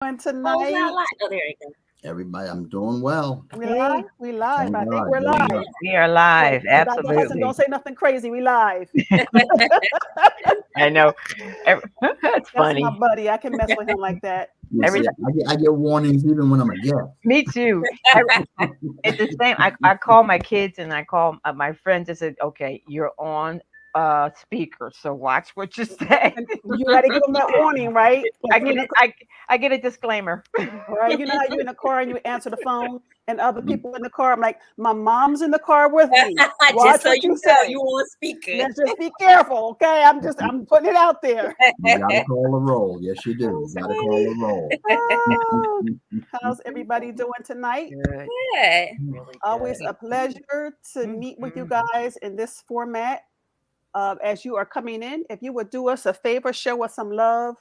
And Oh, tonight, not live. Oh, there you go. Everybody, I'm doing well. we live. We live. Thank I think God, we're doing live. well. We are live. Dr. Hudson, Absolutely. don't say nothing crazy. We live. I know. That's That's funny. my buddy. I can mess with him like that. You Every see, I get warnings even when I'm a guest. Me too. It's the same. I call my kids and I call my friends and said, okay, you're on speaker, so watch what you say. You got to give them that warning, right? I get it. I get a disclaimer. Right? You know how you're in the car and you answer the phone and other people in the car. I'm like, my mom's in the car with me. Watch Just so what you you know, say. you on speaker. Let's just be careful, okay? I'm putting it out there. You gotta call a roll. Yes, you do. You gotta call a roll. Oh, how's everybody doing tonight? Good. Good. Really Always good. a pleasure to meet with you guys in this format. As you are coming in, if you would do us a favor, show us some love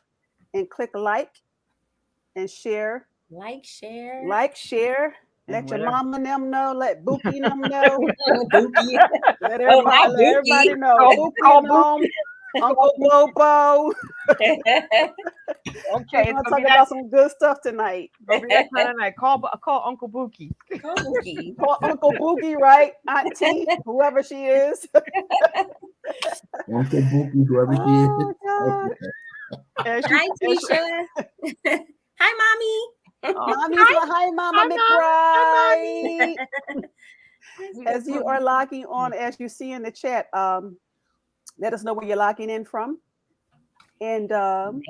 and click like and share. Like, share. Let And your whatever. mama and them know. Let Bookie and them know. Bookie. Let Oh, not everybody Bookie. know. Call Bookie and them, Uncle Bobo. Okay, We're it's gonna gonna talk be that. about some good stuff tonight. Gonna be that kind of night. Call Uncle Bookie. Call Bookie. Call Uncle Boogie, right? Auntie, whoever she is. Uncle Bookie, whoever she Oh is. God. As you- Hi, Tisha. Hi, Mommy. Mommy's like, hi, Mama McBride. As you are logging on, as you see in the chat, let us know where you're logging in from. And Man.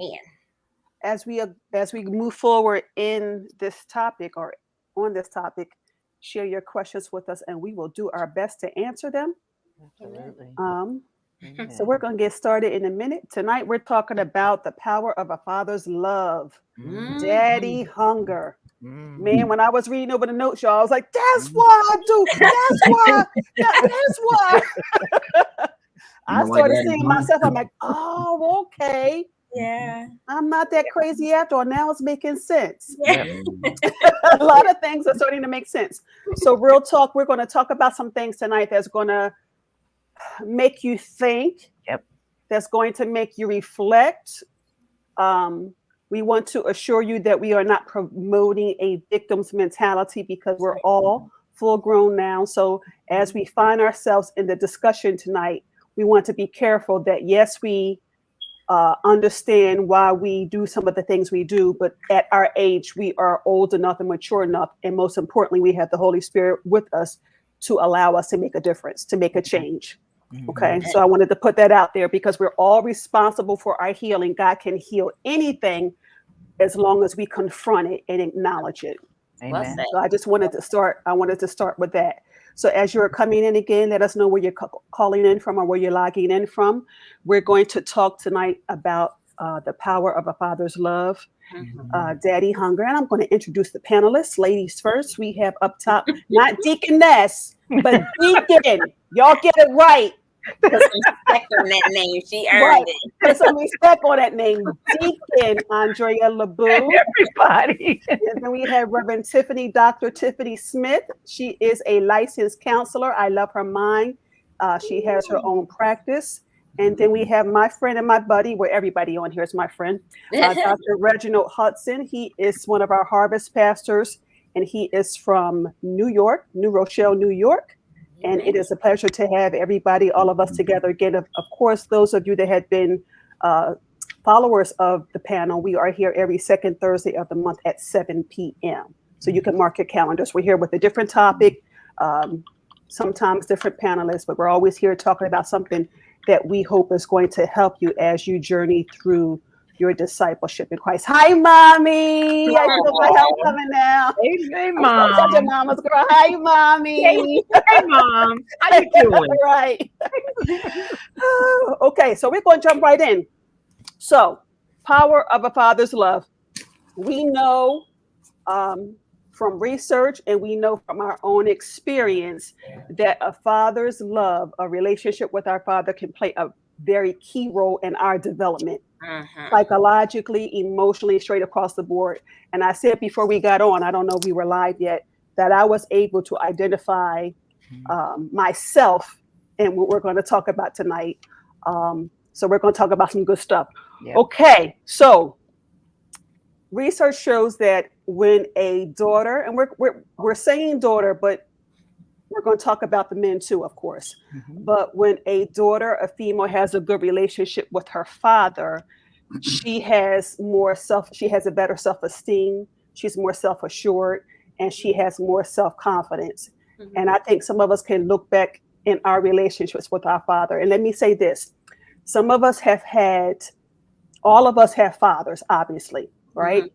as we move forward in this topic or on this topic, share your questions with us, and we will do our best to answer them. Absolutely. So we're going to get started in a minute. Tonight we're talking about the power of a father's love, daddy hunger. Man, when I was reading over the notes, y'all, I was like, that's why I do. That's why. That's why. I started seeing myself. I'm like, oh, okay. Yeah. I'm not that crazy after all. Now it's making sense. Yeah. A lot of things are starting to make sense. So real talk, we're going to talk about some things tonight that's going to make you think. Yep. That's going to make you reflect. We want to assure you that we are not promoting a victim's mentality because we're all full grown now. So as we find ourselves in the discussion tonight, we want to be careful that, yes, we understand why we do some of the things we do, but at our age, we are old enough and mature enough. And most importantly, we have the Holy Spirit with us to allow us to make a difference, to make a change. Okay, so I wanted to put that out there because we're all responsible for our healing. God can heal anything as long as we confront it and acknowledge it. Amen. So I just wanted to start. I wanted to start with that. So as you're coming in again, let us know where you're calling in from or where you're logging in from. We're going to talk tonight about the power of a father's love, daddy hunger. And I'm going to introduce the panelists. Ladies first, we have up top, not Deaconess, but Deacon. Y'all get it right. Put some respect on that name. She earned Right. it. Put some respect on that name. Deacon Andrea LeBou. Everybody. And then we have Reverend Dr. Tiffany Smith. She is a licensed counselor. I love her mind. She has her own practice. And then we have my friend and my buddy, where everybody on here is my friend, Dr. Reginald Hudson. He is one of our harvest pastors, and he is from New York, New Rochelle, New York. And it is a pleasure to have everybody, all of us together again. Of course, those of you that had been followers of the panel, we are here every second Thursday of the month at 7 p.m. So you can mark your calendars. We're here with a different topic, sometimes different panelists, but we're always here talking about something that we hope is going to help you as you journey through your discipleship in Christ. Hi, Mommy. I feel my help coming now. Hey, I'm Mom. such a mama's girl. Hi, Mommy. Hey, Mom. How you doing? Right. Okay, so we're going to jump right in. So, power of a father's love. We know from research and we know from our own experience that a father's love, a relationship with our father, can play a very key role in our development. Psychologically, emotionally, straight across the board. And I said before we got on, I don't know if we were live yet, that I was able to identify myself in what we're going to talk about tonight. So we're going to talk about some good stuff. Yep. Okay, so research shows that when a daughter, and we're saying daughter, but we're going to talk about the men too, of course. Mhm. But when a daughter, a female, has a good relationship with her father, she has a better self-esteem, she's more self-assured, and she has more self-confidence. And I think some of us can look back in our relationships with our father. And let me say this, some of us all of us have fathers, obviously, right?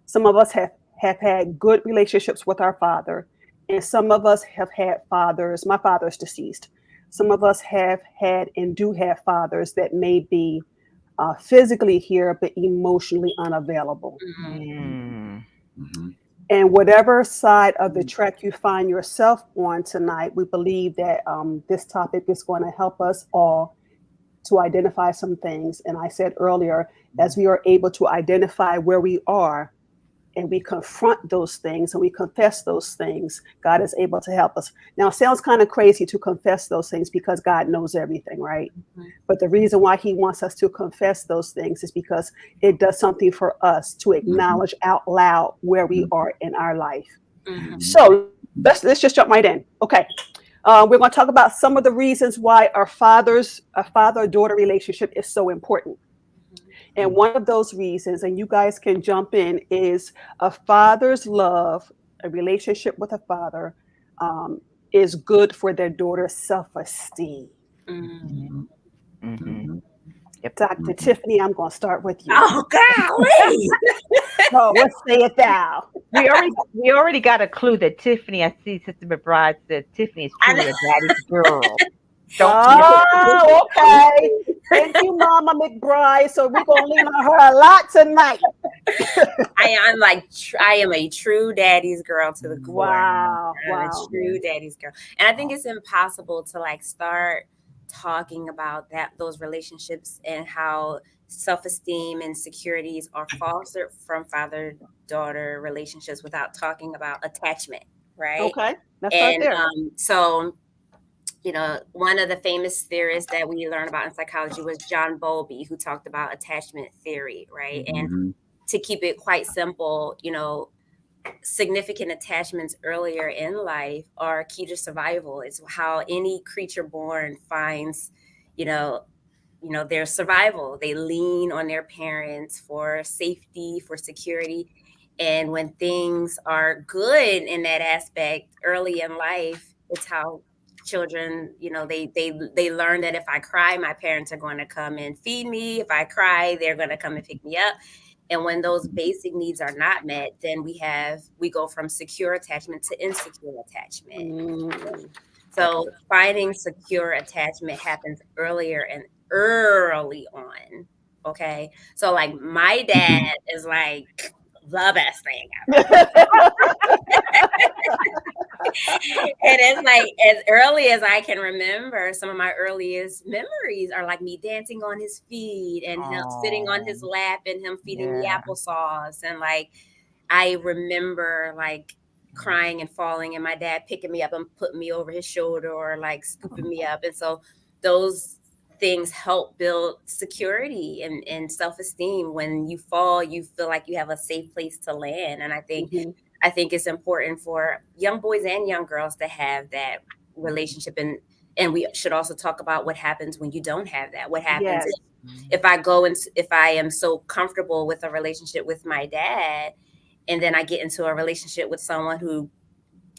Some of us have had good relationships with our father, and some of us have had fathers. My father's deceased. Some of us have had and do have fathers that may be physically here, but emotionally unavailable. Mm. Mhm. And whatever side of the track you find yourself on tonight, we believe that this topic is going to help us all to identify some things. And I said earlier, as we are able to identify where we are and we confront those things and we confess those things, God is able to help us. Now, it sounds kind of crazy to confess those things because God knows everything, right? But the reason why he wants us to confess those things is because it does something for us to acknowledge out loud where we are in our life. So let's just jump right in. Okay. We're going to talk about some of the reasons why a father-daughter relationship is so important. And one of those reasons, and you guys can jump in, is a father's love, a relationship with a father, is good for their daughter's self-esteem. Mhm. Mhm. Mhm. Yep. Dr. Tiffany, I'm going to start with you. Oh, golly. Oh, let's say it now. We already got a clue that Tiffany. I see Sister McBride said Tiffany is I truly know. a daddy's girl. Don't Oh, okay. Thank you, Mama McBride. So we're going to lean on her a lot tonight. I am a true daddy's girl to the core. Wow. I'm a Wow. true daddy's girl. And I think it's impossible to like start talking about those relationships and how self-esteem and securities are fostered from father-daughter relationships without talking about attachment, right? Okay. Let's start And there. so one of the famous theorists that we learned about in psychology was John Bowlby, who talked about attachment theory, right? And Mhm. to keep it quite simple, significant attachments earlier in life are key to survival. It's how any creature born finds, you know, their survival. They lean on their parents for safety, for security. And when things are good in that aspect early in life, it's how children, they learn that if I cry, my parents are going to come and feed me. If I cry, they're going to come and pick me up. And when those basic needs are not met, then we go from secure attachment to insecure attachment. Mm. So finding secure attachment happens earlier and early on. Okay. So like my dad is like the best thing ever. And it's like as early as I can remember, some of my earliest memories are like me dancing on his feet and him sitting on his lap and him feeding me Yeah. applesauce. And like I remember like crying and falling and my dad picking me up and putting me over his shoulder or like scooping me up. And so those things help build security and self-esteem. When you fall, you feel like you have a safe place to land. And Mhm. I think it's important for young boys and young girls to have that relationship. And we should also talk about what happens when you don't have that. What happens Yes. if I am so comfortable with a relationship with my dad, and then I get into a relationship with someone who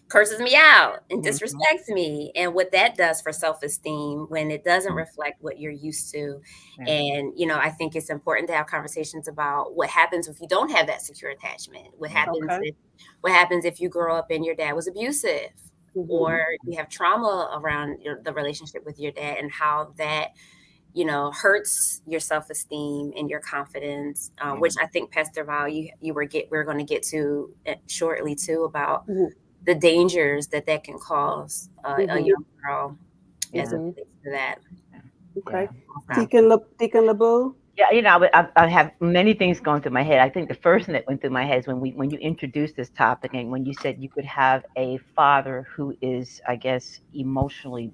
curses me out and Mhm. disrespects me, and what that does for self-esteem when it doesn't reflect what you're used to. Yeah. And I think it's important to have conversations about what happens if you don't have that secure attachment. Okay. What happens if you grow up and your dad was abusive, Mhm. or you have trauma around the relationship with your dad, and how that hurts your self-esteem and your confidence, which I think Pastor Val, we're going to get to shortly too, about Mhm. the dangers that can cause a Mhm. young girl as it Mhm. relates to that. Okay. Yeah. Deacon LeBeau. Yeah, I have many things going through my head. I think the first thing that went through my head is when you introduced this topic and when you said you could have a father who is, I guess, emotionally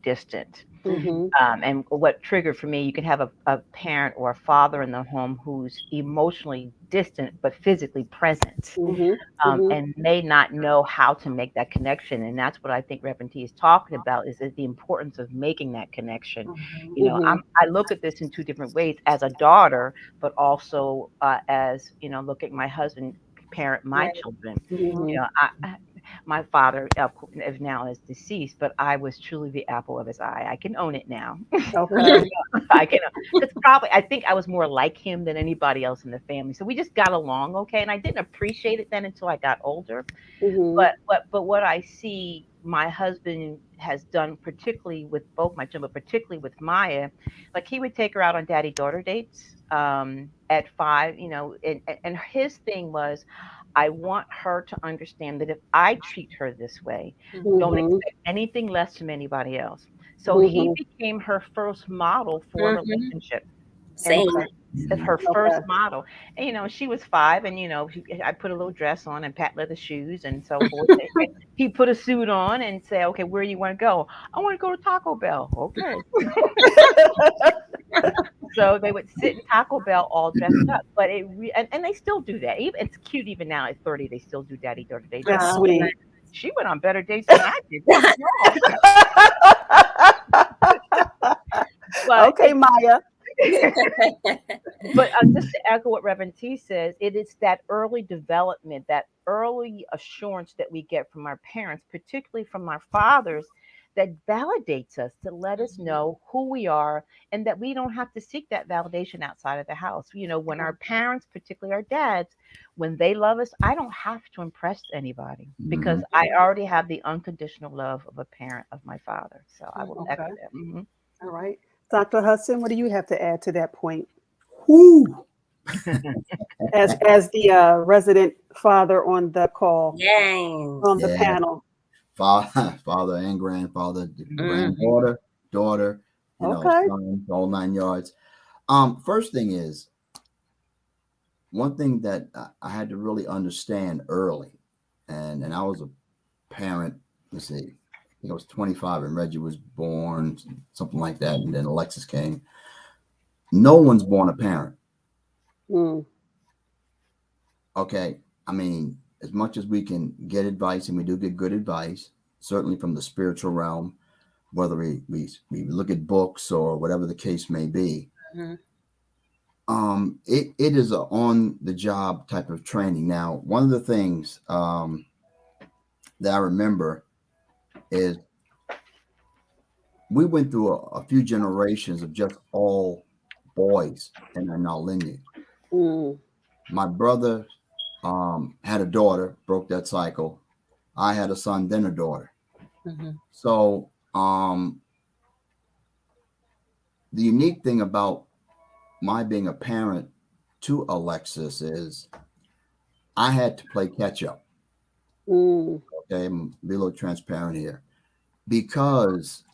distant. And what triggered for me, you can have a parent or a father in the home who's emotionally distant but physically present, and may not know how to make that connection. And that's what I think Reverend T is talking about, is the importance of making that connection. You know, I look at this in two different ways, as a daughter, but also as, you know, look at my husband parent my Right. children. You know, my father now is deceased, but I was truly the apple of his eye. I can own it now. Okay. I can. It's probably, I think I was more like him than anybody else in the family. So we just got along okay, and I didn't appreciate it then until I got older. But what I see my husband has done, particularly with both my children, but particularly with Maya, like he would take her out on daddy-daughter dates at 5, you know, and his thing was, I want her to understand that if I treat her this way, don't expect anything less from anybody else. So he became her first model for a relationship. And Same. her first model. And, you know, she was 5, and, you know, I put a little dress on and patent leather shoes and so forth. He put a suit on and say, okay, where you want to go? I want to go to Taco Bell. Okay. So they would sit in Taco Bell all dressed up, but and they still do that. Even it's cute even now at 30, they still do daddy-daughter dates. That's sweet. She went on better dates than I did. Okay, Maya. But just to echo what Reverend T says, it is that early development, that early assurance that we get from our parents, particularly from our fathers, that validates us, to let us know who we are, and that we don't have to seek that validation outside of the house. You know, when our parents, particularly our dads, when they love us, I don't have to impress anybody, because I already have the unconditional love of a parent, of my father. So I will echo that. All right. Dr. Hudson, what do you have to add to that point? Whoo! As the resident father on the call, on the panel. Father and grandfather, granddaughter, daughter, you know, son, all 9 yards. First thing is, one thing that I had to really understand early, and I was a parent, let's see, I think I was 25 and Reggie was born, something like that, and then Alexis came. No one's born a parent. Okay, I mean, as much as we can get advice, and we do get good advice, certainly from the spiritual realm, whether we look at books or whatever the case may be, it is a on the job type of training. Now, one of the things that I remember is we went through a few generations of just all boys in our lineage. My brother had a daughter, broke that cycle. I had a son, then a daughter. So the unique thing about my being a parent to Alexis is I had to play catch up. Okay, I'm be a little transparent here, because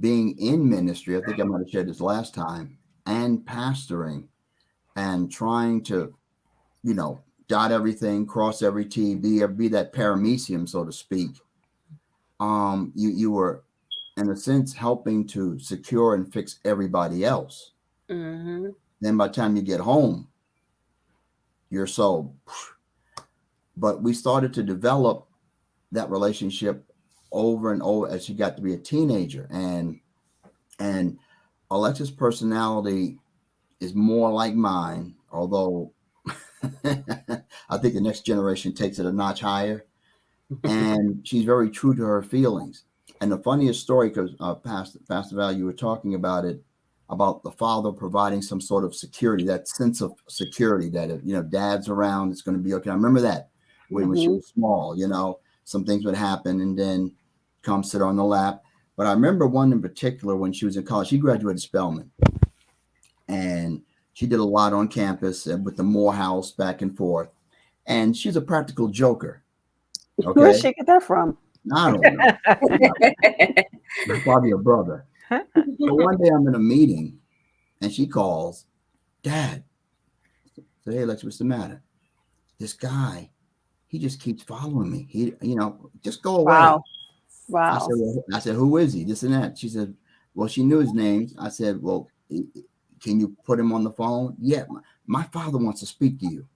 being in ministry, I think I might have shared this last time, and pastoring and trying to, you know, dot everything, cross every T, be that paramecium, so to speak. You were, in a sense, helping to secure and fix everybody else. Then by the time you get home, you're so. But we started to develop that relationship over and over as she got to be a teenager, and Alexa's personality is more like mine, although I think the next generation takes it a notch higher. And she's very true to her feelings. And the funniest story, because Pastor Val, you were talking about it, about the father providing some sort of security, that sense of security that if, you know, dad's around, it's going to be okay. I remember that when she was small, you know, some things would happen and then come sit on the lap. But I remember one in particular when she was in college. She graduated Spelman, and she did a lot on campus with the Morehouse back and forth. And she's a practical joker. Okay. Where did she get that from? I don't know. Probably a brother. So one day I'm in a meeting and she calls, Dad. I said, hey, Lex, what's the matter? This guy, he just keeps following me. He, you know, just go away. Wow. I said, who is he? This and that. She said, Well, she knew his names. I said, well, can you put him on the phone? Yeah, my father wants to speak to you.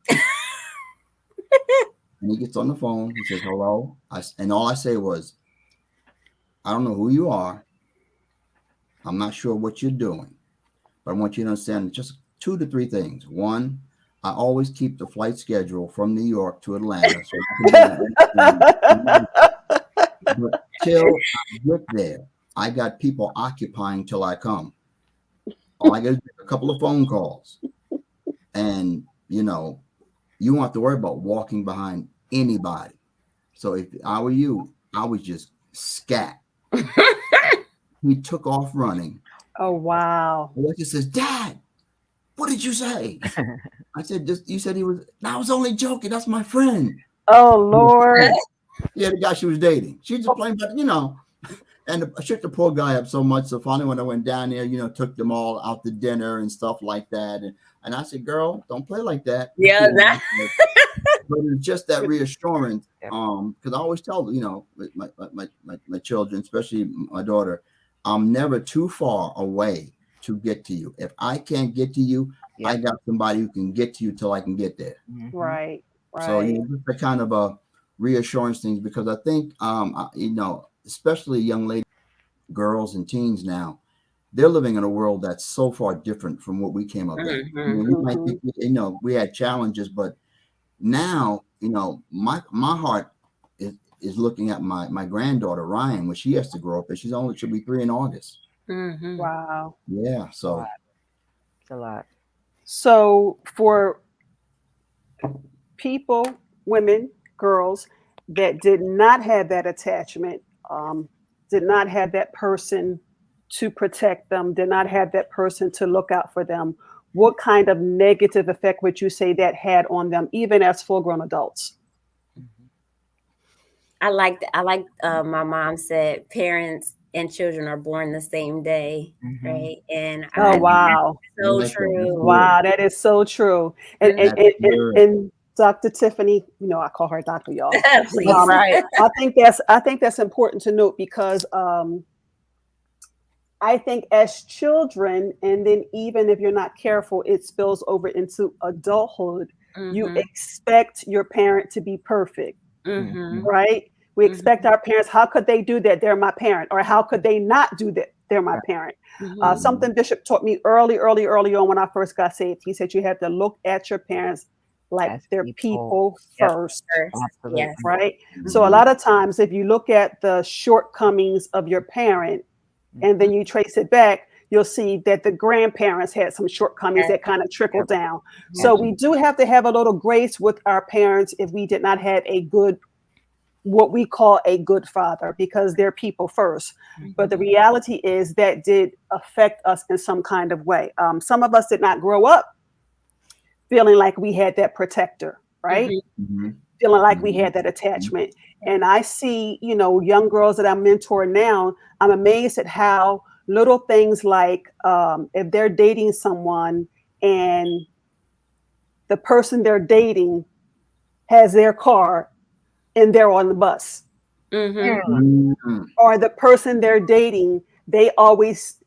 And he gets on the phone. He says, hello. And all I say was, I don't know who you are. I'm not sure what you're doing. But I want you to understand just 2 to 3 things. One, I always keep the flight schedule from New York to Atlanta. But till I get there, I got people occupying till I come. All I get is a couple of phone calls. And, you know, you won't have to worry about walking behind anybody. So if I were you, I would just scat. He took off running. Oh, wow. Alexis says, Dad, what did you say? I said, you said he was, I was only joking. That's my friend. Oh, Lord. Yeah, the guy she was dating. She was just playing, but, you know, and I shook the poor guy up so much. So finally, when I went down there, you know, took them all out to dinner and stuff like that. And I said, girl, don't play like that. Yeah, but it's just that reassurance. Because I always tell, you know, my children, especially my daughter, I'm never too far away to get to you. If I can't get to you, I got somebody who can get to you till I can get there. Right. So, you know, just a kind of a reassurance things, because I think, you know, especially young ladies, girls and teens now, they're living in a world that's so far different from what we came up in. I mean, we might think, you know, we had challenges, but now, you know, my heart is looking at my granddaughter, Ryan, when she has to grow up, and she'll be 3 in August. Wow. Yeah. So it's a lot. So for people, women, girls that did not have that attachment, did not have that person to protect them, did not have that person to look out for them, what kind of negative effect would you say that had on them, even as full-grown adults? I like my mom said, parents and children are born the same day, right? And oh, wow, so true. Wow, that is so true. And Dr. Tiffany, you know, I call her Dr. Y'all. Please. Right. I think that's important to note, because I think as children, and then even if you're not careful, it spills over into adulthood. You expect your parent to be perfect. Right? We expect our parents, how could they do that? They're my parent. Or how could they not do that? They're my parent. Something Bishop taught me early on when I first got saved. He said you have to look at your parents like as they're people first. Yes. Right? So a lot of times, if you look at the shortcomings of your parent and then you trace it back, you'll see that the grandparents had some shortcomings that kind of trickled down. So we do have to have a little grace with our parents if we did not have a good, what we call a good father, because they're people first. But the reality is that did affect us in some kind of way. Some of us did not grow up feeling like we had that protector, right? Feeling like we had that attachment. And I see, you know, young girls that I mentor now, I'm amazed at how little things like if they're dating someone and the person they're dating has their car and they're on the bus, or the person they're dating, they always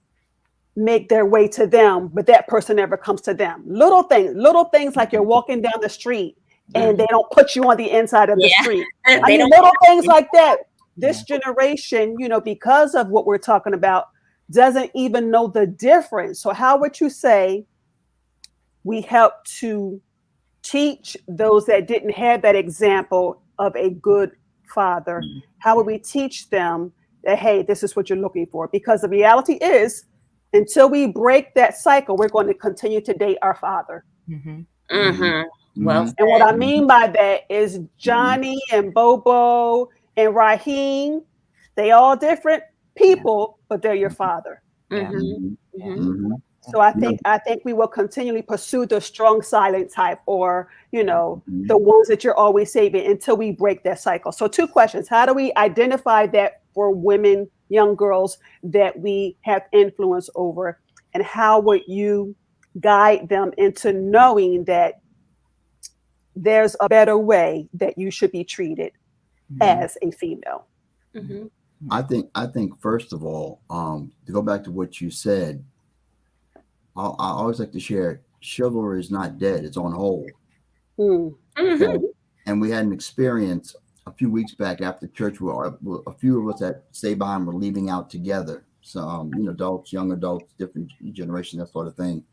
make their way to them, but that person never comes to them. Little things like you're walking down the street and they don't put you on the inside of the street. I mean, little things like that. This generation, you know, because of what we're talking about, doesn't even know the difference. So how would you say we help to teach those that didn't have that example of a good father? How would we teach them that, hey, this is what you're looking for? Because the reality is, until we break that cycle, we're going to continue to date our father. Well, and what I mean by that is Johnny and Bobo and Raheem, they all different people, but they're your father. So I think we will continually pursue the strong silent type, or, you know, the ones that you're always saving, until we break that cycle. So 2 questions. How do we identify that for women, young girls that we have influence over? And how would you guide them into knowing that there's a better way that you should be treated as a female? I think first of all, to go back to what you said, I always like to share chivalry is not dead; it's on hold. Mm. Okay, and we had an experience a few weeks back after church. Where a few of us that stayed behind were leaving out together. So, adults, young adults, different generation, that sort of thing.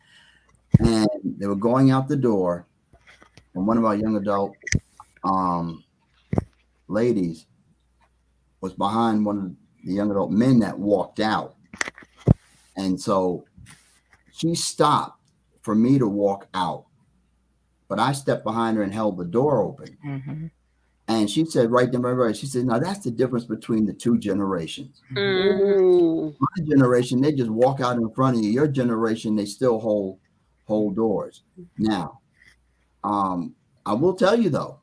And they were going out the door, and one of our young adult um, ladies was behind one of the young adult men that walked out. And so she stopped for me to walk out, but I stepped behind her and held the door open. Mm-hmm. And she said, right there, she said, now that's the difference between the two generations. Mm. My generation, they just walk out in front of you. Your generation, they still hold doors. Now, I will tell you though,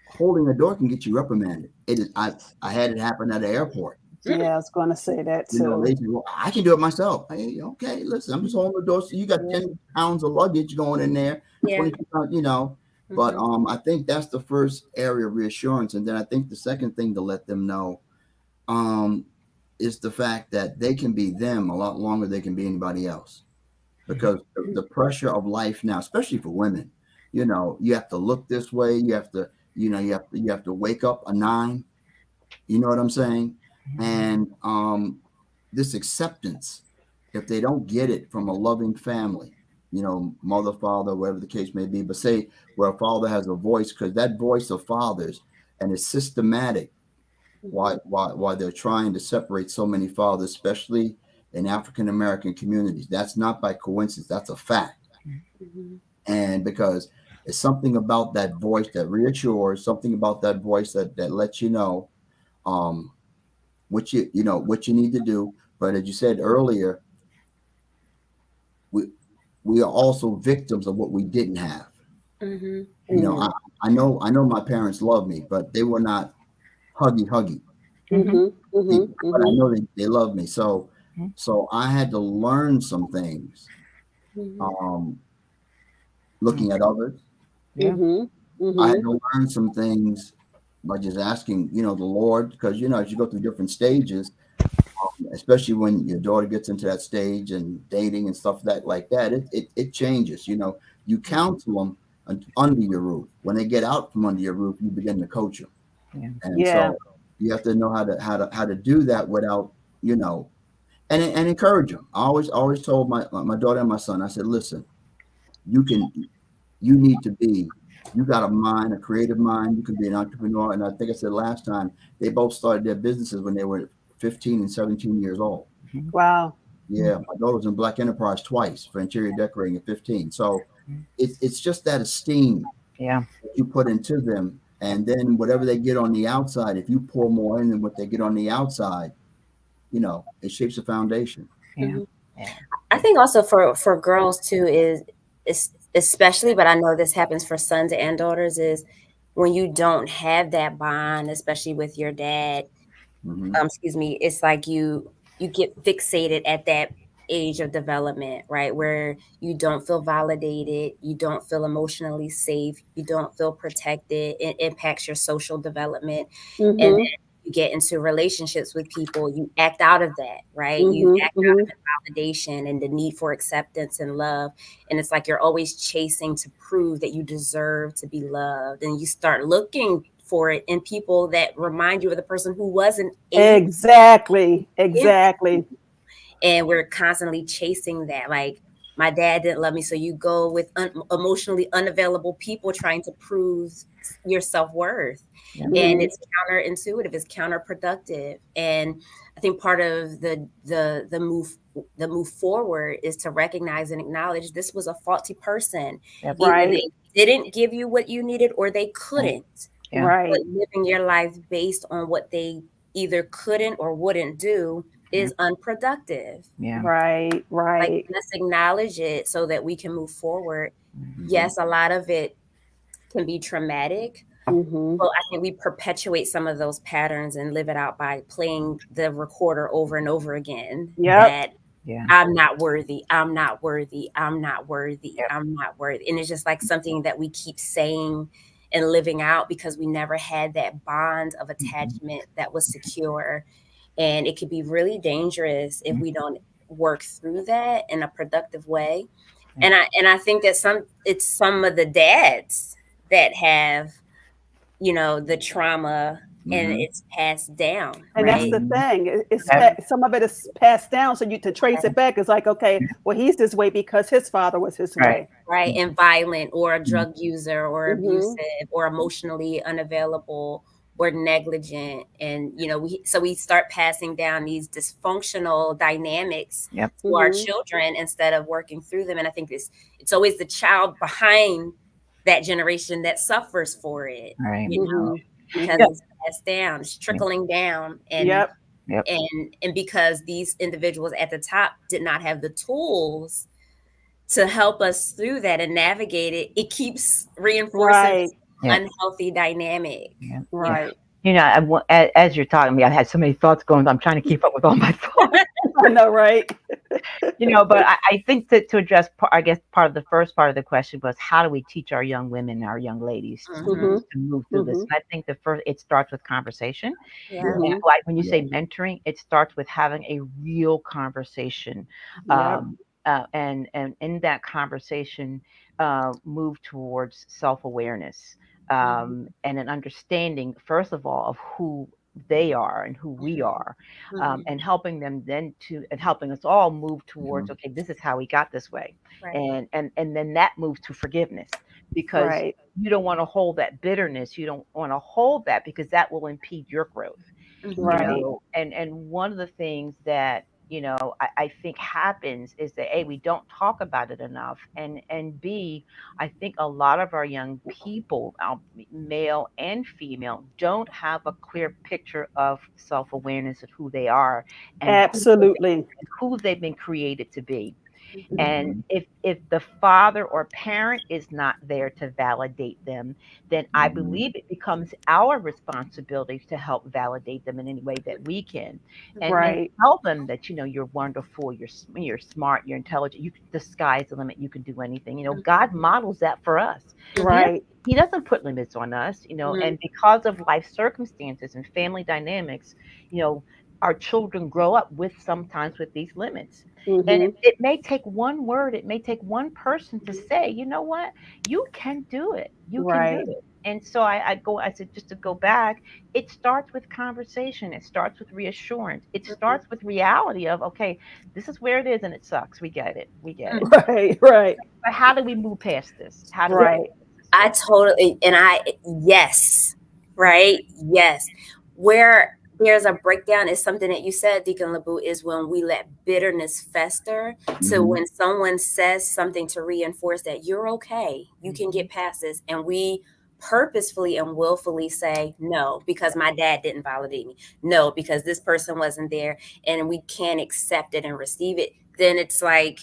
holding a door can get you reprimanded. It is. I had it happen at the airport. Yeah, I was going to say that too. They say, well, I can do it myself. Hey, okay, listen, I'm just holding the door. So you got 10 pounds of luggage going in there, 20 pounds, But I think that's the first area of reassurance. And then I think the second thing to let them know is the fact that they can be them a lot longer than they can be anybody else. Because the pressure of life now, especially for women, you have to look this way. You have to, you have to wake up a 9. You know what I'm saying? And this acceptance, if they don't get it from a loving family, mother, father, whatever the case may be, but say where a father has a voice, because that voice of fathers and it's systematic why they're trying to separate so many fathers, especially in African American communities. That's not by coincidence. That's a fact. And because it's something about that voice that reassures, something about that voice that lets you know what you need to do. But as you said earlier, we are also victims of what we didn't have. I know my parents loved me, but they were not huggy. But I know they love me. So I had to learn some things looking at others. I had to learn some things by just asking, the Lord, because, as you go through different stages, especially when your daughter gets into that stage and dating and stuff like that, it changes. You counsel them under your roof. When they get out from under your roof, you begin to coach them. And so you have to know how to do that without, and encourage them. I always told my daughter and my son, I said, listen, you got a mind, a creative mind. You can be an entrepreneur. And I think I said last time, they both started their businesses when they were 15 and 17 years old. Wow. Yeah. My daughter was in Black Enterprise twice for interior decorating at 15. So it's just that esteem that you put into them. And then whatever they get on the outside, if you pour more in than what they get on the outside, it shapes a foundation. I think also for girls too is especially, but I know this happens for sons and daughters, is when you don't have that bond, especially with your dad, it's like you get fixated at that age of development, right? Where you don't feel validated, you don't feel emotionally safe, you don't feel protected. It impacts your social development. And then you get into relationships with people, you act out of that, right? You act out of validation and the need for acceptance and love. And it's like you're always chasing to prove that you deserve to be loved. And you start looking for it in people that remind you of the person who wasn't exactly. And we're constantly chasing that. Like, my dad didn't love me, so you go with emotionally unavailable people trying to prove your self-worth. And it's counterintuitive, it's counterproductive. And I think part of the move forward is to recognize and acknowledge this was a faulty person. Either they didn't give you what you needed or they couldn't. But living your life based on what they either couldn't or wouldn't do is unproductive. Right. Like, let's acknowledge it so that we can move forward. Yes, a lot of it can be traumatic. Well, I think we perpetuate some of those patterns and live it out by playing the recorder over and over again. That I'm not worthy. I'm not worthy. I'm not worthy. I'm not worthy. And it's just like something that we keep saying and living out because we never had that bond of attachment that was secure. And it could be really dangerous if we don't work through that in a productive way. And I think that it's some of the dads that have, the trauma and it's passed down. And right? that's the thing. Some of it is passed down. So to trace it back is like, okay, well, he's this way because his father was his way. Right. And violent, or a drug user, or abusive, or emotionally unavailable, or negligent. And, we start passing down these dysfunctional dynamics to our children instead of working through them. And I think it's always the child behind that generation that suffers for it, because it's passed down, it's trickling down. And and because these individuals at the top did not have the tools to help us through that and navigate it, it keeps reinforcing unhealthy dynamic. Right. As you're talking to me, I've had so many thoughts going. I'm trying to keep up with all my thoughts. I know, right? But I think to address, I guess part of the first part of the question was, how do we teach our young women, our young ladies to move through this? And I think it starts with conversation. And like when you say mentoring, it starts with having a real conversation. And in that conversation, move towards self-awareness. And an understanding, first of all, of who they are and who we are, and helping them then and helping us all move towards, okay, this is how we got this way. And then that moves to forgiveness, because you don't want to hold that bitterness. You don't want to hold that, because that will impede your growth. And one of the things that, I think happens is that A, we don't talk about it enough. And B, I think a lot of our young people, male and female, don't have a clear picture of self-awareness of who they are and who they've been created to be. And if the father or parent is not there to validate them, then I believe it becomes our responsibility to help validate them in any way that we can, and tell them that you're wonderful, you're smart, you're intelligent. The sky's the limit. You can do anything. God models that for us. He doesn't put limits on us. And because of life circumstances and family dynamics, our children grow up sometimes with these limits. And it may take one word, it may take one person to say, you know what, you can do it. You can do it. And so I said, just to go back, it starts with conversation. It starts with reassurance. It starts with reality of, okay, this is where it is and it sucks. We get it. Right. But how do we move past this? How do I totally, yes. Where there's a breakdown is something that you said, Deacon LeBoux, is when we let bitterness fester. So when someone says something to reinforce that you're okay, you can get past this, and we purposefully and willfully say no because my dad didn't validate me, no because this person wasn't there, and we can't accept it and receive it, then it's like,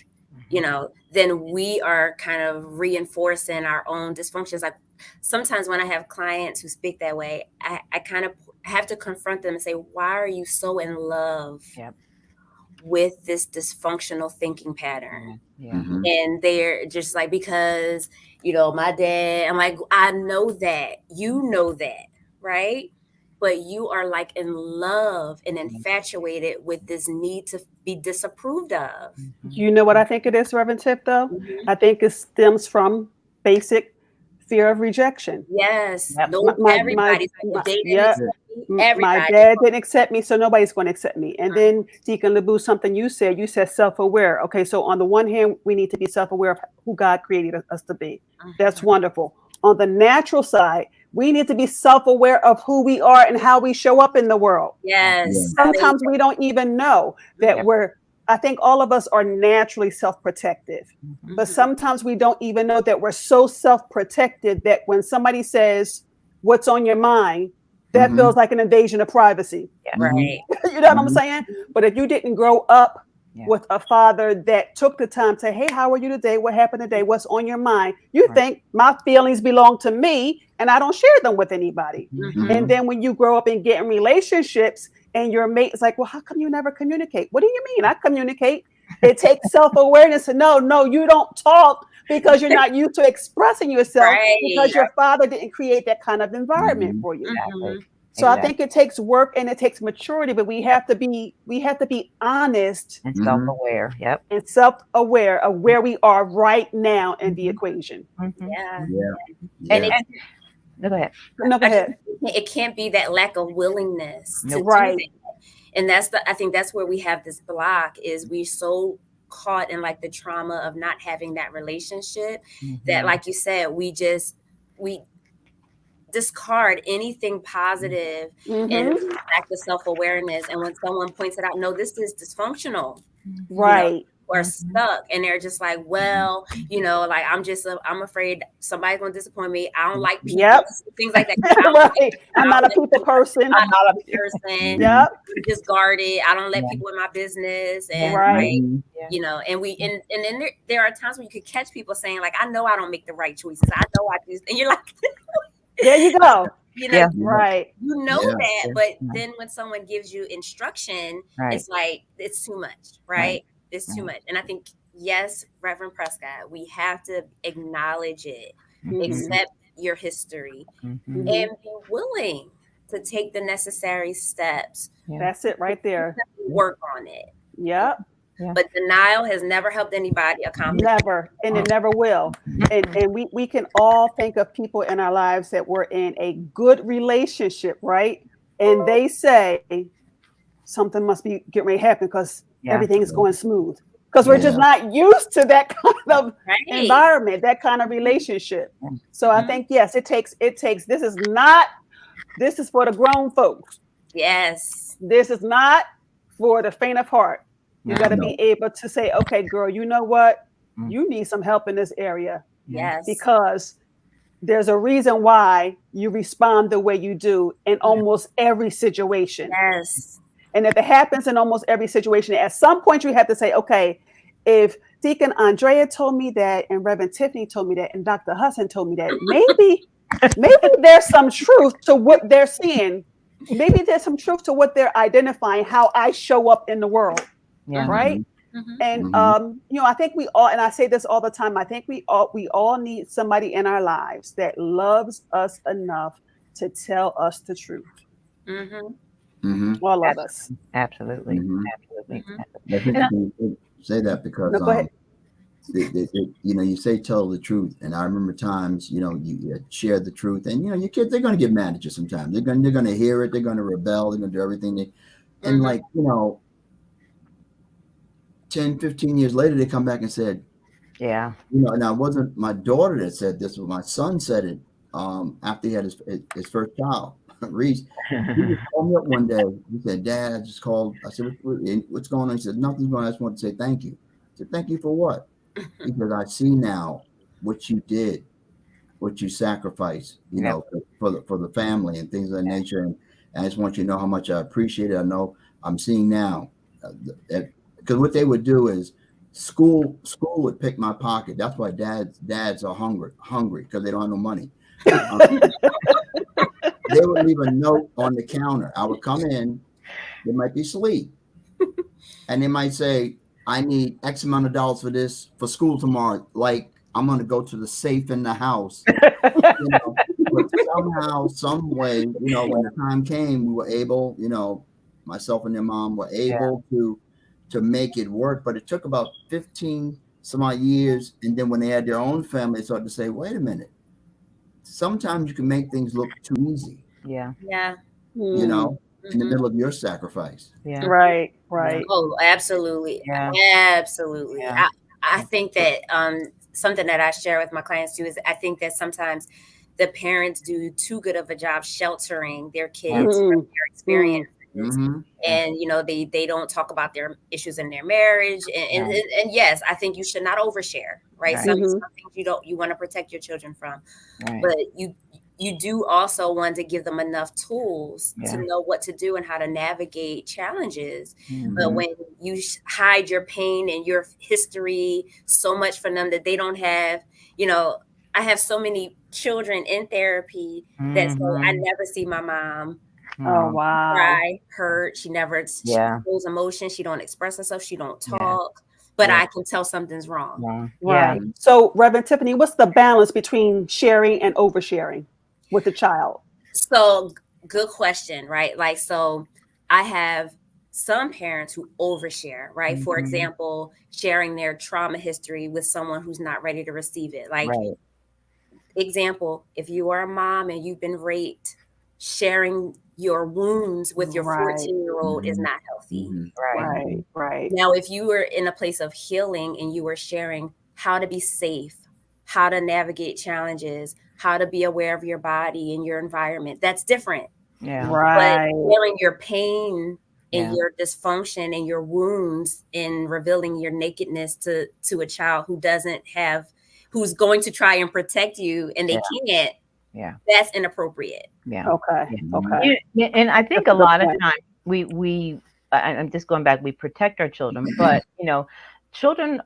then we are kind of reinforcing our own dysfunctions. Like sometimes when I have clients who speak that way, I kind of have to confront them and say, why are you so in love with this dysfunctional thinking pattern? And they're just like, because, my dad, I'm like, I know that, right? But you are like in love and infatuated with this need to be disapproved of. You know what I think it is, Reverend Tip, though? I think it stems from basic fear of rejection. Yes. My dad didn't accept me, so nobody's going to accept me. And then, Deacon LeBoux, something you said self-aware. Okay, so on the one hand, we need to be self-aware of who God created us to be. That's wonderful. On the natural side, we need to be self-aware of who we are and how we show up in the world. Yes. Sometimes we don't even know that I think all of us are naturally self-protective, but sometimes we don't even know that we're so self-protected that when somebody says, what's on your mind, that feels like an invasion of privacy. Right. You know what I'm saying? But if you didn't grow up with a father that took the time to say, hey, how are you today? What happened today? What's on your mind? You think my feelings belong to me and I don't share them with anybody. And then when you grow up and get in relationships and your mate is like, well, how come you never communicate? What do you mean? I communicate. It takes self-awareness to know, no, you don't talk because you're not used to expressing yourself because your father didn't create that kind of environment for you. So I think it takes work and it takes maturity, but we have to be honest and self-aware. Yep. And self-aware of where we are right now in the equation. Yeah. And go ahead. No, go ahead. It can't be that lack of willingness to do Right. that. And I think that's where we have this block, is we're so caught in like the trauma of not having that relationship that, like you said, we discard anything positive and lack the self-awareness. And when someone points it out, no, this is dysfunctional, Right. you know, or stuck, and they're just like, well, you know, like I'm afraid somebody's gonna disappoint me. I don't like people, things like that. Right. I'm not a people person. I'm not a person. Yep. I'm just guarded. I don't let people in my business, and Right. you know, and then there are times when you could catch people saying like, I know I don't make the right choices. I know I do, and you're like, there you go. You know, right. You know that, but then when someone gives you instruction, it's like it's too much, right? It's too much. And I think, yes, Reverend Prescott, we have to acknowledge it, accept your history, and be willing to take the necessary steps. That's it right there. Work on it. Yep. But denial has never helped anybody accomplish. Never, and it never will. And we can all think of people in our lives that were in a good relationship, right? And they say something must be getting ready to happen because everything is going smooth. Because we're just not used to that kind of environment, that kind of relationship. So I think, yes, it takes, this is for the grown folks. Yes. This is not for the faint of heart. You got to be able to say, okay, girl, you know what? You need some help in this area. Yes. Because there's a reason why you respond the way you do in almost every situation. Yes. And if it happens in almost every situation, at some point you have to say, okay, if Deacon Andrea told me that, and Reverend Tiffany told me that, and Dr. Hudson told me that, maybe there's some truth to what they're seeing. Maybe there's some truth to what they're identifying, how I show up in the world. Yeah. Right. And you know, I think we all, and I say this all the time, I think we all need somebody in our lives that loves us enough to tell us the truth. All of us. Absolutely. I think you say that because you know, you say tell the truth, and I remember times, you know, you share the truth, and you know, your kids, they're going to get mad at you sometimes. They're going to hear it, they're going to rebel, they're going to do everything and like, you know, 10, 15 years later, they come back and said, you know, and it wasn't my daughter that said this, but my son said it after he had his first child, Reese. He just called me up one day. He said, Dad, I just called. I said, what's going on? He said, nothing's going on. I just want to say thank you. I said, thank you for what? Because I see now what you did, what you sacrificed, you know, for the family and things of that nature. And I just want you to know how much I appreciate it. I know I'm seeing now because what they would do is school would pick my pocket. That's why dads are hungry because they don't have no money. They would leave a note on the counter. I would come in, they might be asleep, and they might say, I need X amount of dollars for school tomorrow. Like, I'm going to go to the safe in the house. You know, but somehow, some way, you know, when the time came, we were able, you know, myself and their mom were able to make it work. But it took about 15 some odd years. And then when they had their own family, they started to say, wait a minute. Sometimes you can make things look too easy. Yeah. You know, in the middle of your sacrifice. Right. Oh, absolutely. Absolutely. I think that something that I share with my clients too is I think that sometimes the parents do too good of a job sheltering their kids from their experiences. And you know, they don't talk about their issues in their marriage, and yes, I think you should not overshare, right? Some things you want to protect your children from, but you do also want to give them enough tools to know what to do and how to navigate challenges. But when you hide your pain and your history so much from them that they don't have, you know, I have so many children in therapy that say, I never see my mom. Oh, wow. Cry, hurt. She never shows emotion. She don't express herself. She don't talk. But I can tell something's wrong. Right. So, Reverend Tiffany, what's the balance between sharing and oversharing with the child? So good question, right? Like, so I have some parents who overshare, right? For example, sharing their trauma history with someone who's not ready to receive it. Like, example, if you are a mom and you've been raped, sharing your wounds with your 14-year-old is not healthy. Right. Now, if you were in a place of healing and you were sharing how to be safe, how to navigate challenges, how to be aware of your body and your environment, that's different. But sharing your pain and your dysfunction and your wounds and revealing your nakedness to a child who doesn't have, who's going to try and protect you and they can't, that's inappropriate. Okay. And I think a lot of times I'm just going back, we protect our children, but children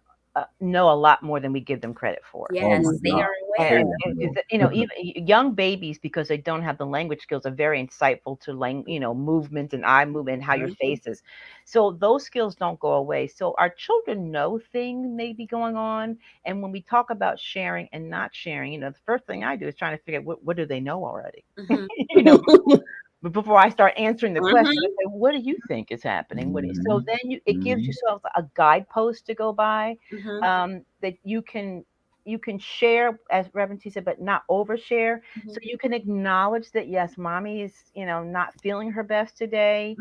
know a lot more than we give them credit for. Yes, they are aware. And even young babies, because they don't have the language skills, are very insightful to movement and eye movement and how your face is. So those skills don't go away. So our children know things may be going on. And when we talk about sharing and not sharing, the first thing I do is trying to figure out what do they know already? But before I start answering the question, I say, what do you think is happening? So then it gives yourself a guidepost to go by, that you can share, as Reverend T said, but not overshare. So you can acknowledge that, yes, mommy is, not feeling her best today.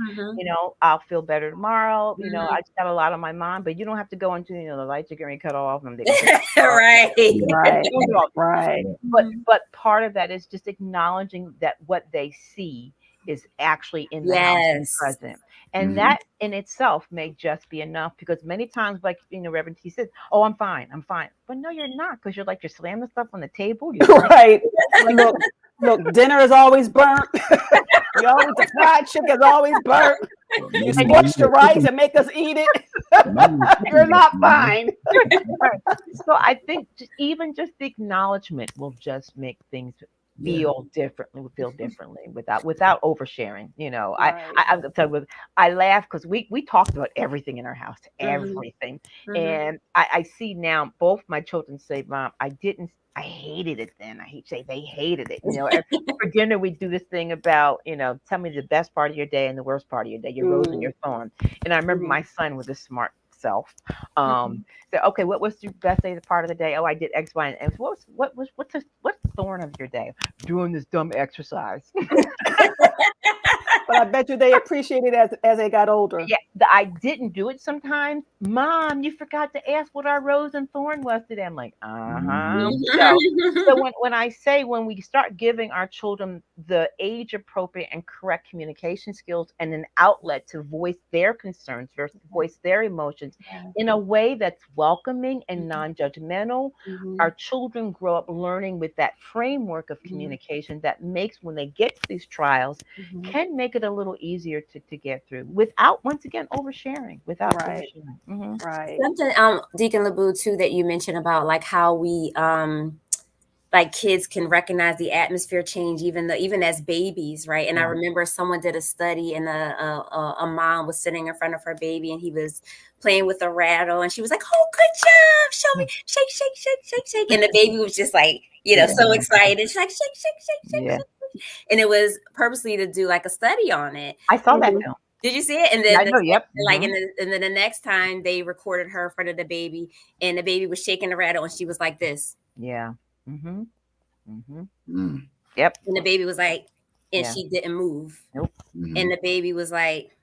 I'll feel better tomorrow. I just got a lot on my mind, but you don't have to go into, the lights are getting cut off. And Right. But part of that is just acknowledging that what they see is actually in the house and present. And that in itself may just be enough, because many times, like, Reverend T says, oh, I'm fine. But no, you're not, because you're slamming stuff on the table. Right. Look, dinner is always burnt. The fried chicken is always burnt. You scorch the rice and make us eat it. You're not fine. So I think even just the acknowledgement will just make things feel differently, without oversharing. I laugh because we talked about everything in our house, everything. And I see now both my children say, Mom, I hated it then. I say they hated it. For dinner, we do this thing about, tell me the best part of your day and the worst part of your day, your rose and your thorn. And I remember my son with his smart self said, okay, what was your best day, the part of the day? Oh, I did X, Y, and what's the thorn of your day? Doing this dumb exercise. But I bet you they appreciate it as they got older. Yeah, I didn't do it sometimes. Mom, you forgot to ask what our rose and thorn was today. I'm like, So when we start giving our children the age appropriate and correct communication skills and an outlet to voice their concerns versus voice their emotions in a way that's welcoming and non-judgmental, our children grow up learning with that framework of communication that makes, when they get to these trials, can make it a little easier to get through without, once again, oversharing. Oversharing. Right. Something, Deacon LeBou, too, that you mentioned about like how we like kids can recognize the atmosphere change even as babies, right? And I remember someone did a study, and a mom was sitting in front of her baby, and he was playing with a rattle, and she was like, "Oh, good job! Show me, shake, shake, shake, shake, shake." And the baby was just like, so excited. She's like, "Shake, shake, shake, shake, shake." And it was purposely to do like a study on it. I saw that film. Did you see it? And then and then the next time they recorded her in front of the baby, and the baby was shaking the rattle, and she was like this. Yeah. Yep. And the baby was like, and she didn't move. Nope. And the baby was like,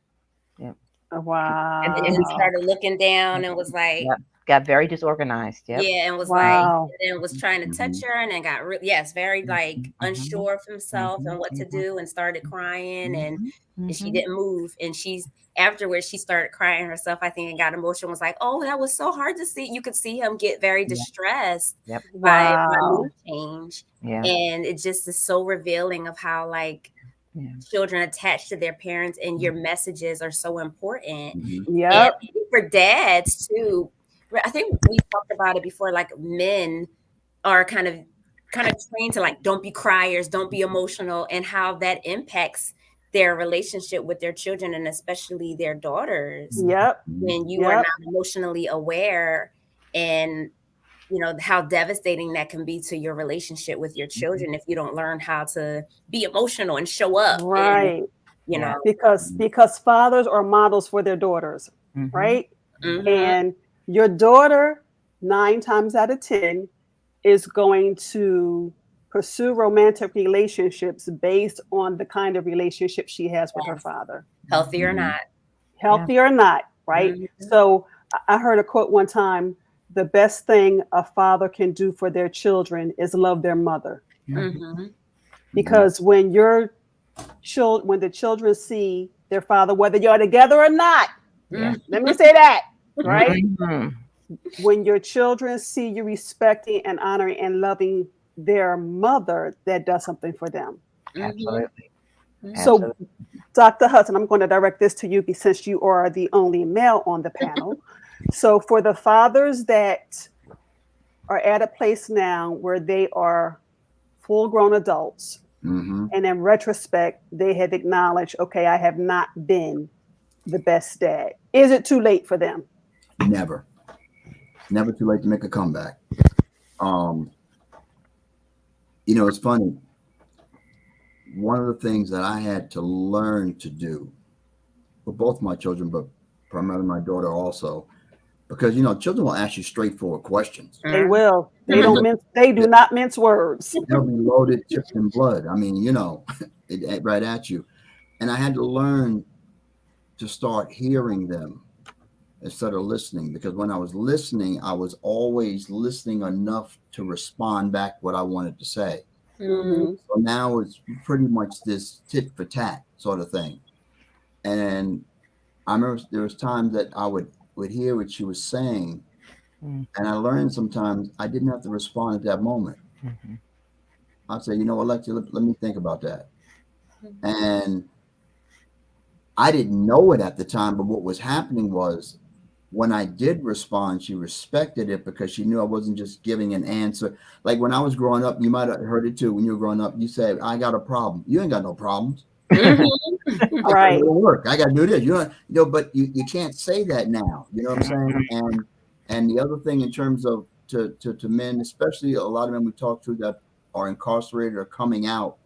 wow. And then started looking down and was like, got very disorganized. Yeah, and was like, and then was trying to touch her, and then got very like unsure of himself and what to do, and started crying, and she didn't move. And afterwards she started crying herself, I think, and got emotional. Was like, oh, that was so hard to see. You could see him get very distressed by mood change. And it just is so revealing of how like children attached to their parents, and your messages are so important. And for dads too, I think we talked about it before, like men are kind of trained to like, don't be criers, don't be emotional, and how that impacts their relationship with their children, and especially their daughters. When you are not emotionally aware and you know, how devastating that can be to your relationship with your children if you don't learn how to be emotional and show up. Right. And, you know, Because fathers are models for their daughters, right? mhm. And your daughter, 9 times out of 10, is going to pursue romantic relationships based on the kind of relationship she has with her father. Healthy or not. Healthy or not, right? So I heard a quote one time, the best thing a father can do for their children is love their mother. Mhm. Because when the children see their father, whether you're together or not, let me say that, right? When your children see you respecting and honoring and loving their mother, that does something for them. Absolutely. So, Dr. Hudson, I'm going to direct this to you since you are the only male on the panel. So, for the fathers that are at a place now where they are full-grown adults, and in retrospect, they have acknowledged, okay, I have not been the best dad. Is it too late for them? Never too late to make a comeback. You know, it's funny. One of the things that I had to learn to do for both my children, but primarily my daughter also, because, you know, children will ask you straightforward questions. They will. They do not mince words. They'll be loaded, chips and blood. I mean, you know, right at you. And I had to learn to start hearing them instead of listening, because when I was listening, I was always listening enough to respond back what I wanted to say. So now it's pretty much this tit for tat sort of thing. And I remember there was times that I would hear what she was saying, and I learned sometimes I didn't have to respond at that moment. I'd say, you know what, Alexia, let me think about that. And I didn't know it at the time, but what was happening was when I did respond, she respected it because she knew I wasn't just giving an answer. Like when I was growing up, you might have heard it too. When you were growing up, you said, I got a problem. You ain't got no problems. Right. Work. I got to do this. You know, but you can't say that now. You know what I'm saying? And the other thing in terms of to men, especially a lot of men we talk to that are incarcerated or coming out,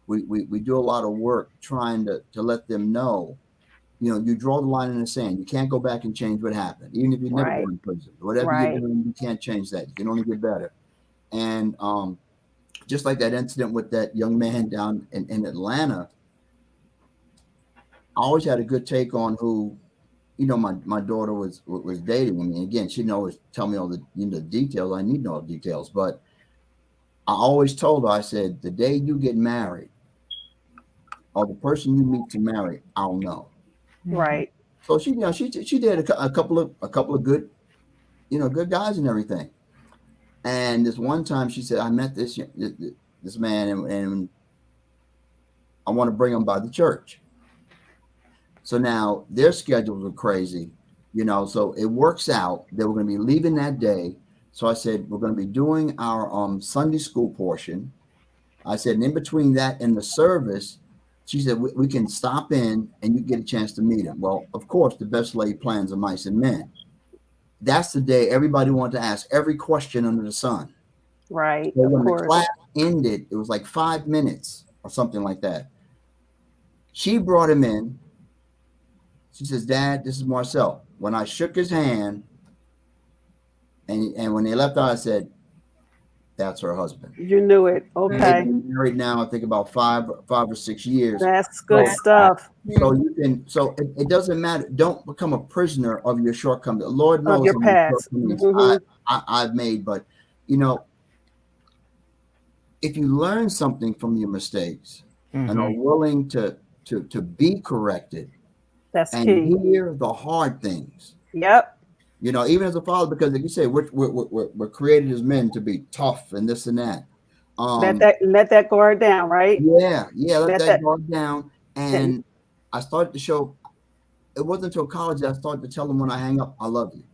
we do a lot of work trying to let them know, you know, you draw the line in the sand. You can't go back and change what happened, even if you never go in prison. Whatever you're doing, you can't change that. You can only get better. And just like that incident with that young man down in Atlanta, I always had a good take on who, you know, my daughter was dating. I mean, again, she didn't always tell me all the details. I need to know all the details, but I always told her, I said, the day you get married, or the person you meet to marry, I'll know. Right. So she, you know, she did a couple of good, you know, good guys and everything. And this one time she said, I met this man and I want to bring him by the church. So now their schedules were crazy, you know, so it works out. They were going to be leaving that day. So I said, we're going to be doing our Sunday school portion. I said, and in between that and the service, she said, we can stop in and you get a chance to meet him. Well, of course, the best laid plans of mice and men. That's the day everybody wanted to ask every question under the sun. Right. So when the class ended, it was like 5 minutes or something like that. She brought him in. She says, Dad, this is Marcel. When I shook his hand and when they left out, I said, that's her husband. You knew it. Okay. They've been married now, I think about five or 6 years. That's good stuff. So you can. So it doesn't matter. Don't become a prisoner of your shortcomings. The Lord knows of your past. I've made, but you know, if you learn something from your mistakes and are willing to be corrected, that's and key. hear the hard things. Yep. You know, even as a father, because like you say, we're created as men to be tough and this and that. Let that guard down, right? Yeah, let that guard down. And I started to show. It wasn't until college that I started to tell them when I hang up, I love you.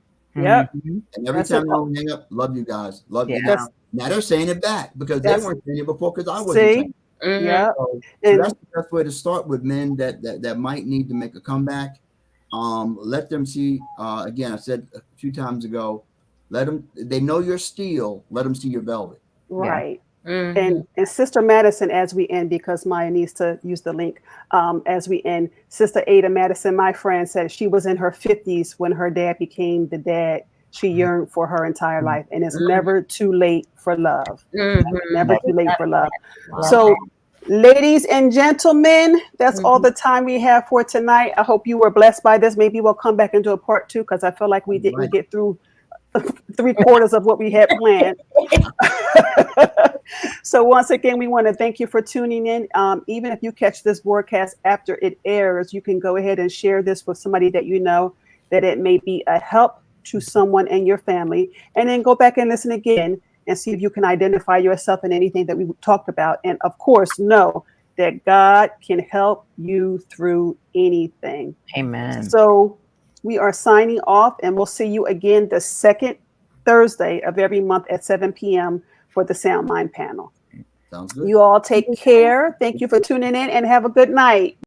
Yep. And every time I hang up, love you guys, love you. Now they're saying it back because they weren't saying it before because I wasn't saying it. Yeah. So that's the best way to start with men that might need to make a comeback. Let them see. Again, I said a few times ago, Let them. They know you're steel. Let them see your velvet. Right. Mhm. And Sister Madison, as we end, because Maya needs to use the link, as we end, Sister Ada Madison, my friend, said she was in her 50s when her dad became the dad she yearned for her entire life. And it's never too late for love. Never too late for love. Wow. So, ladies and gentlemen, that's all the time we have for tonight. I hope you were blessed by this. Maybe we'll come back and do a part 2 because I feel like we didn't get through 3/4 of what we had planned. So once again, we want to thank you for tuning in. Even if you catch this broadcast after it airs, you can go ahead and share this with somebody that you know, that it may be a help to someone in your family. And then go back and listen again and see if you can identify yourself in anything that we talked about. And of course, know that God can help you through anything. Amen. So we are signing off, and we'll see you again the second Thursday of every month at 7 p.m. for the SoundMind panel. Sounds good. You all take care. Thank you for tuning in and have a good night.